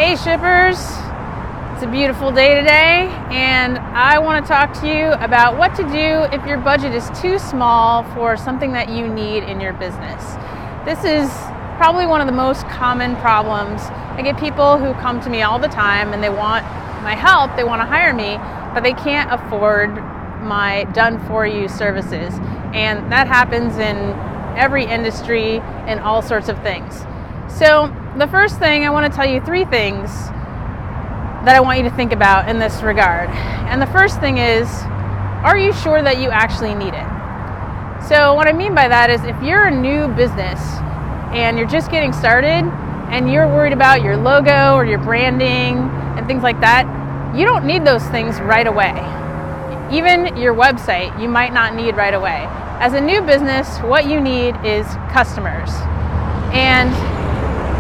Hey shippers, it's a beautiful day today, and I want to talk to you about what to do if your budget is too small for something that you need in your business. This is probably one of the most common problems. I get people who come to me all the time and they want my help, they want to hire me, but they can't afford my done-for-you services. And that happens in every industry and all sorts of things. So the first thing, I want to tell you 3 things that I want you to think about in this regard. And the first thing is, are you sure that you actually need it? So what I mean by that is, if you're a new business and you're just getting started and you're worried about your logo or your branding and things like that, you don't need those things right away. Even your website, you might not need right away. As a new business, what you need is customers. And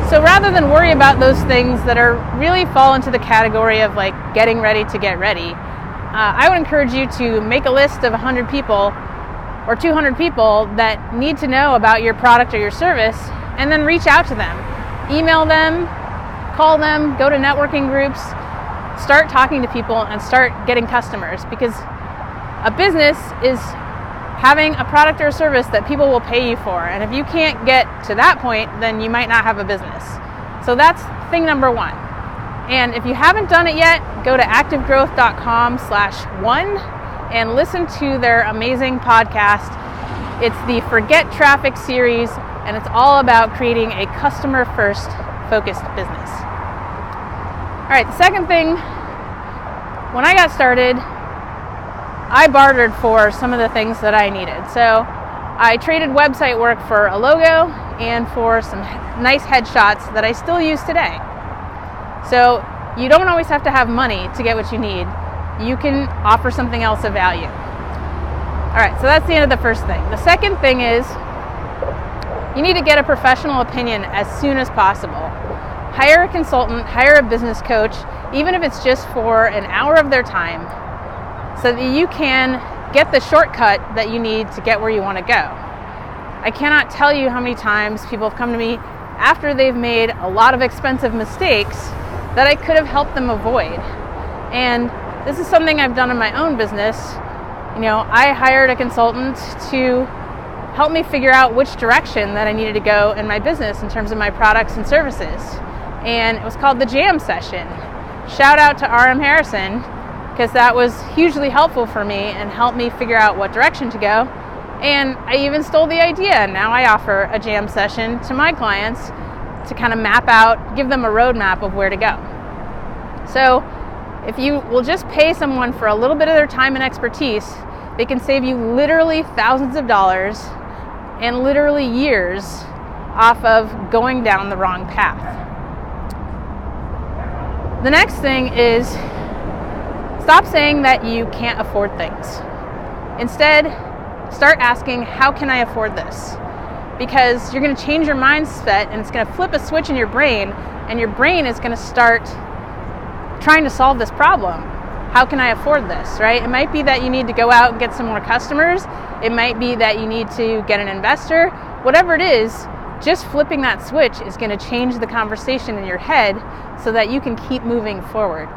so rather than worry about those things that are really fall into the category of like getting ready to get ready, I would encourage you to make a list of 100 people or 200 people that need to know about your product or your service, and then reach out to them. Email them, call them, go to networking groups, start talking to people and start getting customers, because a business is having a product or a service that people will pay you for. And if you can't get to that point, then you might not have a business. So that's thing number 1. And if you haven't done it yet, go to activegrowth.com/1 and listen to their amazing podcast. It's the Forget Traffic series, and it's all about creating a customer first focused business. All right, the second thing, when I got started, I bartered for some of the things that I needed. So I traded website work for a logo and for some nice headshots that I still use today. So you don't always have to have money to get what you need. You can offer something else of value. All right, so that's the end of the first thing. The second thing is, you need to get a professional opinion as soon as possible. Hire a consultant, hire a business coach, even if it's just for an hour of their time, so that you can get the shortcut that you need to get where you want to go. I cannot tell you how many times people have come to me after they've made a lot of expensive mistakes that I could have helped them avoid. And this is something I've done in my own business. I hired a consultant to help me figure out which direction that I needed to go in my business in terms of my products and services. And it was called the Jam Session. Shout out to RM Harrison, because that was hugely helpful for me and helped me figure out what direction to go. And I even stole the idea, and now I offer a jam session to my clients to kind of map out, give them a roadmap of where to go. So if you will just pay someone for a little bit of their time and expertise, they can save you literally thousands of dollars and literally years off of going down the wrong path. The next thing is, stop saying that you can't afford things. Instead, start asking, how can I afford this? Because you're going to change your mindset, and it's going to flip a switch in your brain, and your brain is going to start trying to solve this problem. How can I afford this, right? It might be that you need to go out and get some more customers. It might be that you need to get an investor. Whatever it is, just flipping that switch is going to change the conversation in your head so that you can keep moving forward.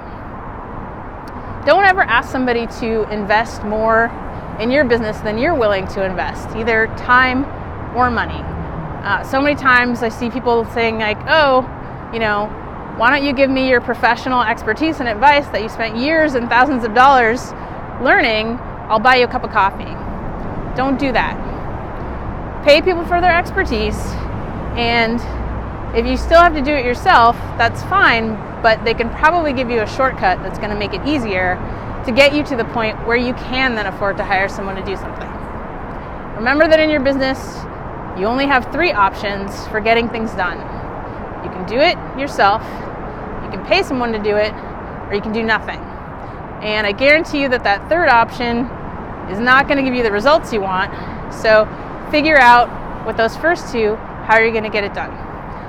Don't ever ask somebody to invest more in your business than you're willing to invest, either time or money. So many times I see people saying like, why don't you give me your professional expertise and advice that you spent years and thousands of dollars learning, I'll buy you a cup of coffee. Don't do that. Pay people for their expertise, and if you still have to do it yourself, that's fine, but they can probably give you a shortcut that's going to make it easier to get you to the point where you can then afford to hire someone to do something. Remember that in your business, you only have 3 options for getting things done. You can do it yourself, you can pay someone to do it, or you can do nothing. And I guarantee you that that third option is not going to give you the results you want. So figure out with those first 2, how are you going to get it done?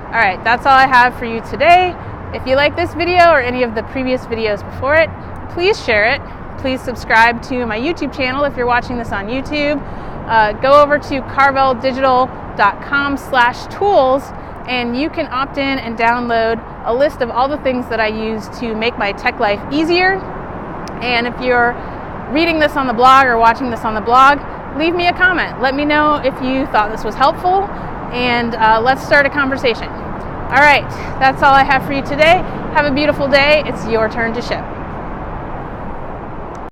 All right, that's all I have for you today. If you like this video or any of the previous videos before it, please share it. Please subscribe to my YouTube channel if you're watching this on YouTube. Go over to carveldigital.com/tools and you can opt in and download a list of all the things that I use to make my tech life easier. And if you're reading this on the blog or watching this on the blog, leave me a comment. Let me know if you thought this was helpful, and let's start a conversation. All right, that's all I have for you today. Have a beautiful day. It's your turn to ship.